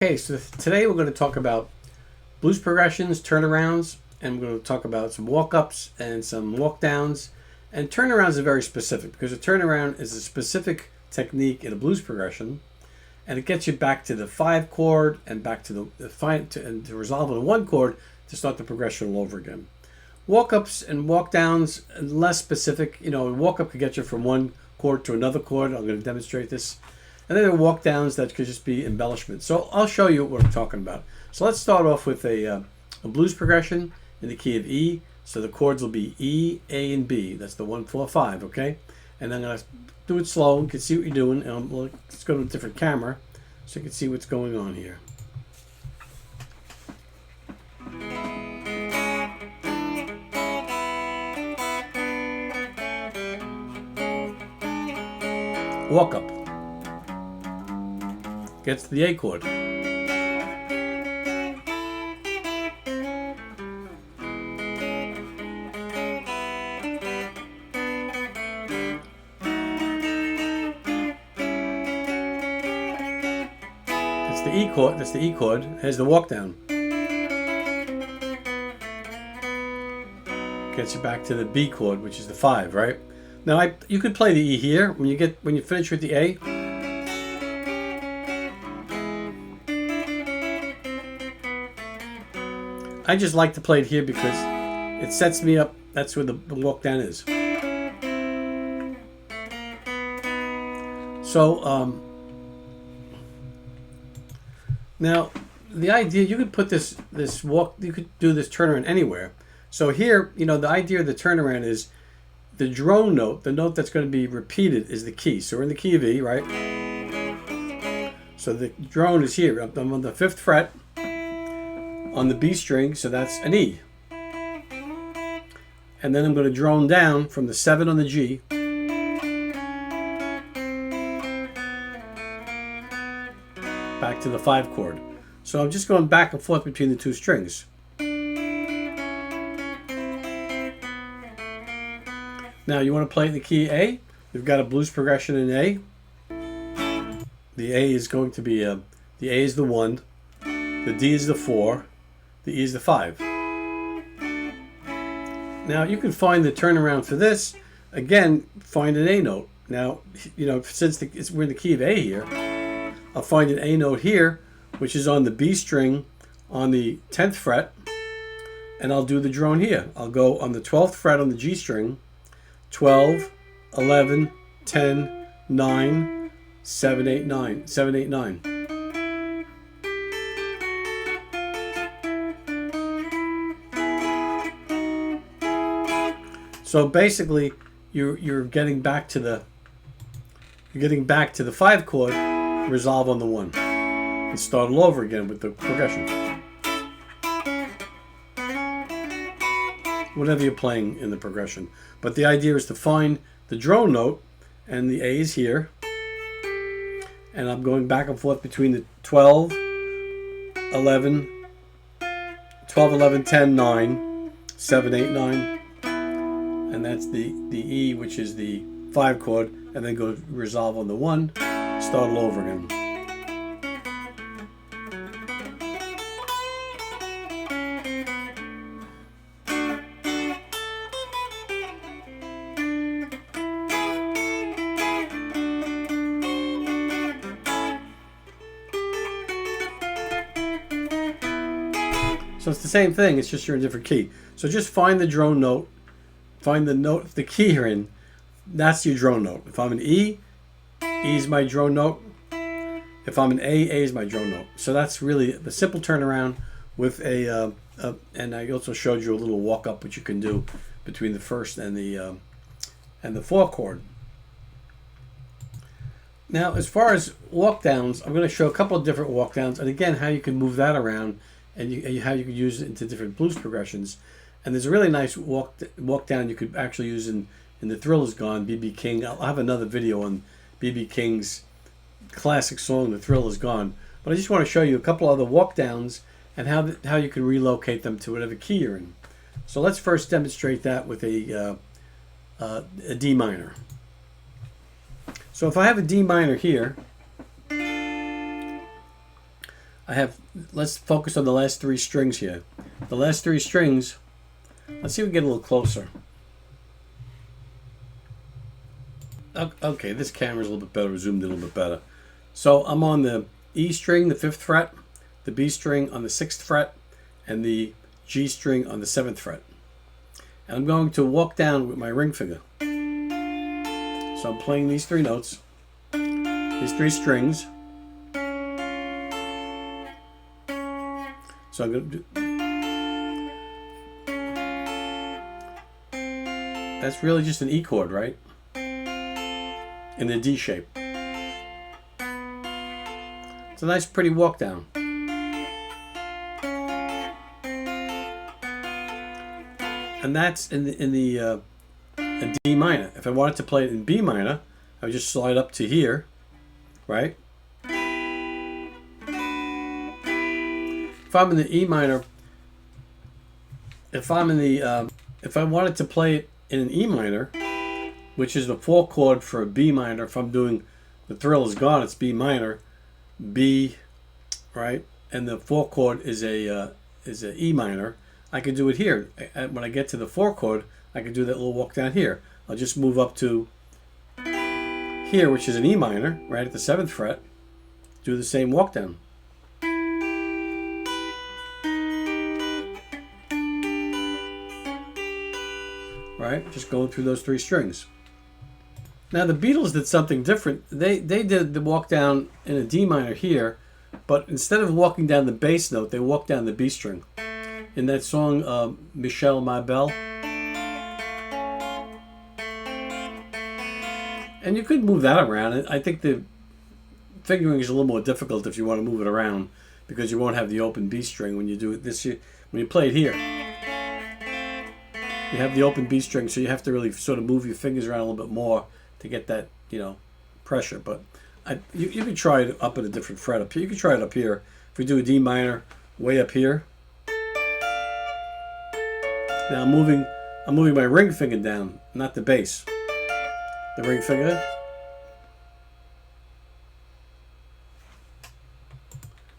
Okay, so today we're going to talk about blues progressions, turnarounds, and we're going to talk about some walk-ups and some walk-downs. And turnarounds are very specific because a turnaround is a specific technique in a blues progression, and it gets you back to the 5 chord and back to to resolve on a 1 chord to start the progression all over again. Walk-ups and walk-downs are less specific. You know, a walk-up could get you from 1 chord to another chord. I'm going to demonstrate this. And then there are walk downs that could just be embellishment. So I'll show you what I'm talking about. So let's start off with a blues progression in the key of E. So the chords will be E, A, and B. That's the 1, 4, 5, okay? And I'm going to do it slow. You can see what you're doing. And let's go to a different camera so you can see what's going on here. Walk up. Gets to the A chord. That's the E chord. That's the E chord. Here's the walk down. Gets you back to the B chord, which is the 5, right? Now you could play the E here when you finish with the A. I just like to play it here because it sets me up. That's where the walk down is. So now the idea, you could put this walk, you could do this turnaround anywhere. So here, you know, the idea of the turnaround is the drone note, the note that's going to be repeated, is the key. So we're in the key of E, right? So the drone is here. I'm on the 5th fret on the B string, so that's an E. And then I'm going to drone down from the 7 on the G back to the 5 chord. So I'm just going back and forth between the 2 strings. Now you want to play in the key A. We've got a blues progression in A. The A is going to be the A is the 1, the D is the 4, the E is the 5. Now you can find the turnaround for this. Again, find an A note. Now, you know, since we're in the key of A here, I'll find an A note here, which is on the B string on the 10th fret, and I'll do the drone here. I'll go on the 12th fret on the G string, 12, 11, 10, 9, 7, 8, 9, 7, 8, 9. So basically, you're getting back to the 5 chord, resolve on the 1, and start all over again with the progression. Whatever you're playing in the progression, but the idea is to find the drone note, and the A is here, and I'm going back and forth between the 12, 11, 10, 9, 7, 8, 9. And that's the E, which is the 5 chord, and then go resolve on the 1, start all over again. So it's the same thing, it's just you're in a different key. So just find the drone note. Find the note, the key you're in, that's your drone note. If I'm an E, E is my drone note. If I'm an A is my drone note. So that's really the simple turnaround with and I also showed you a little walk up which you can do between the 1st and the 4 chord. Now, as far as walk downs, I'm going to show a couple of different walk downs, and again, how you can move that around and how you can use it into different blues progressions. And there's a really nice walk down you could actually use in The Thrill Is Gone, B.B. King. I'll have another video on B.B. King's classic song, The Thrill Is Gone. But I just want to show you a couple other walk downs and how you can relocate them to whatever key you're in. So let's first demonstrate that with a D minor. So if I have a D minor here, let's focus on the last three strings here. The last three strings, let's see if we can get a little closer. Okay, this camera's a little bit better, zoomed in a little bit better. So I'm on the E string, the 5th fret, the B string on the 6th fret, and the G string on the 7th fret. And I'm going to walk down with my ring finger. So I'm playing these three notes, these three strings. So I'm going to do... That's really just an E chord, right? In the D shape. It's a nice pretty walk down. And that's in the D minor. If I wanted to play it in B minor, I would just slide up to here, right? If I'm in the E minor, if I wanted to play it in an E minor, which is the 4 chord for a B minor, if I'm doing The Thrill Is Gone, it's B minor, B, right? And the 4 chord is a E minor. I could do it here. When I get to the 4 chord, I could do that little walk down here. I'll just move up to here, which is an E minor, right at the 7th fret. Do the same walk down. Right? Just going through those three strings. Now the Beatles did something different. They did the walk down in a D minor here, but instead of walking down the bass note, they walked down the B string. In that song, Michelle, My Belle. And you could move that around. I think the fingering is a little more difficult if you want to move it around, because you won't have the open B string when you do it this year. When you play it here, you have the open B string, so you have to really sort of move your fingers around a little bit more to get that, pressure. But you can try it up at a different fret up here. You can try it up here. If we do a D minor way up here. Now I'm moving my ring finger down, not the bass. The ring finger.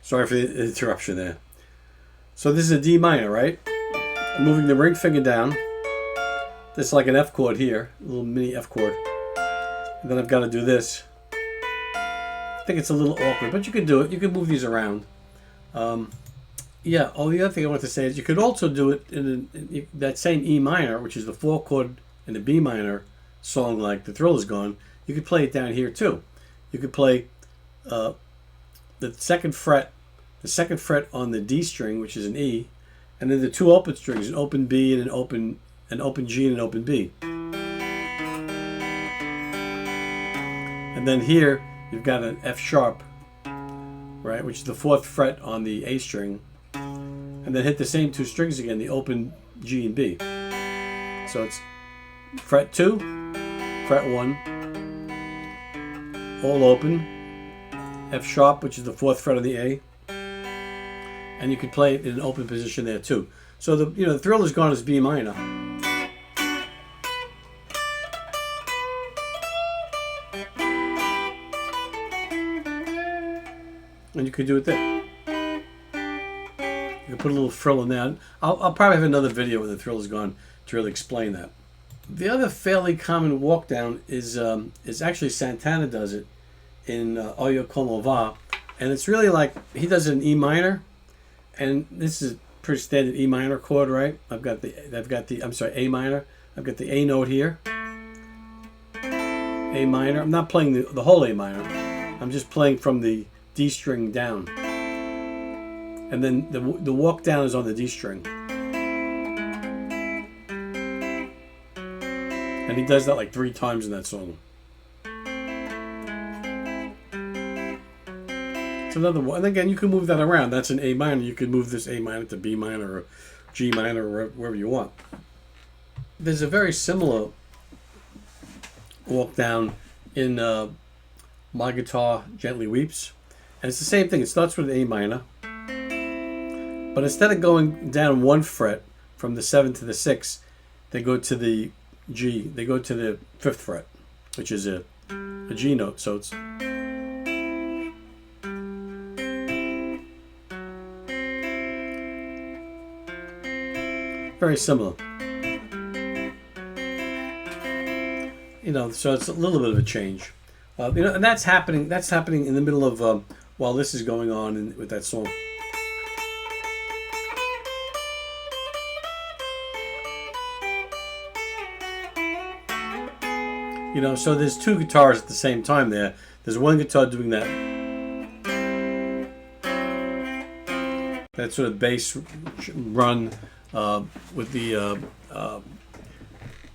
Sorry for the interruption there. So this is a D minor, right? I'm moving the ring finger down. This is like an F chord here, a little mini F chord. And then I've got to do this. I think it's a little awkward, but you can do it. You can move these around. Yeah, the other thing I want to say is you could also do it in that same E minor, which is the 4 chord in the B minor song like The Thrill Is Gone. You could play it down here too. You could play the second fret on the D string, which is an E, and then the two open strings, an open B and an open G and an open B. And then here you've got an F sharp, right, which is the 4th fret on the A string, and then hit the same two strings again, the open G and B. So it's fret 2, fret 1, all open, F sharp, which is the 4th fret on the A, and you could play it in an open position there too. So the Thrill Is Gone is B minor. And you could do it there. You can put a little frill in there. I'll probably have another video when The Thrill Is Gone to really explain that. The other fairly common walk down is actually Santana does it in Oye Como Va, and it's really like he does it in E minor, and this is pretty standard E minor chord, right? I've got the A minor. I've got the A note here, A minor. I'm not playing the whole A minor. I'm just playing from the D string down, and then the walk down is on the D string, and he does that like 3 times in that song. It's another one, and again you can move that around. That's an A minor. You can move this A minor to B minor or G minor or wherever you want. There's a very similar walk down in My Guitar Gently Weeps. And it's the same thing. It starts with A minor. But instead of going down 1 fret from the 7 to the 6, they go to the G. They go to the 5th fret, which is a G note. So it's... very similar. You know, so it's a little bit of a change. You know, and that's happening. That's happening in the middle of while this is going on with that song. You know, so there's two guitars at the same time there. There's one guitar doing that sort of bass run with the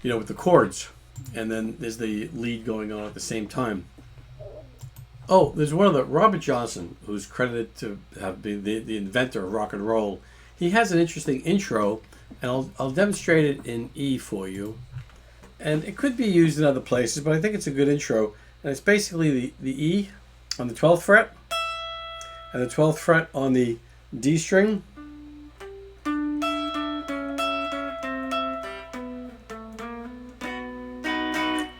you know, with the chords, and then there's the lead going on at the same time. Oh, there's one of the Robert Johnson, who's credited to have been the inventor of rock and roll. He has an interesting intro, and I'll demonstrate it in E for you. And it could be used in other places, but I think it's a good intro. And it's basically the E on the 12th fret and the 12th fret on the D string.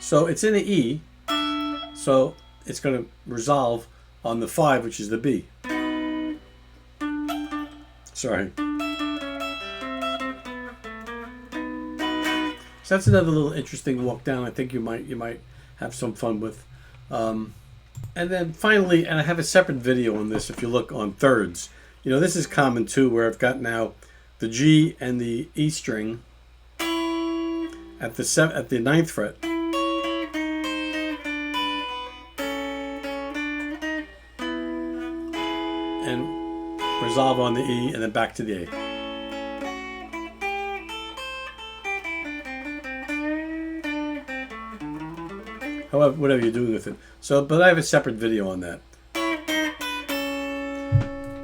So it's in the E, so it's going to resolve on the 5, which is the B. Sorry. So that's another little interesting walk down. I think you might have some fun with. And then finally, and I have a separate video on this if you look on thirds. You know, this is common too, where I've got now the G and the E string at the 9th fret. And resolve on the E and then back to the A. However, whatever you're doing with it. So, but I have a separate video on that.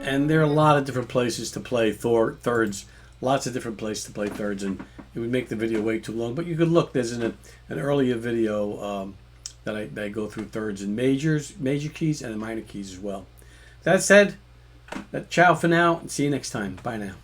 And there are a lot of different places to play thirds. Lots of different places to play thirds, and it would make the video way too long. But you could look. There's an earlier video that I go through thirds in major keys and minor keys as well. That said, ciao for now, and see you next time. Bye now.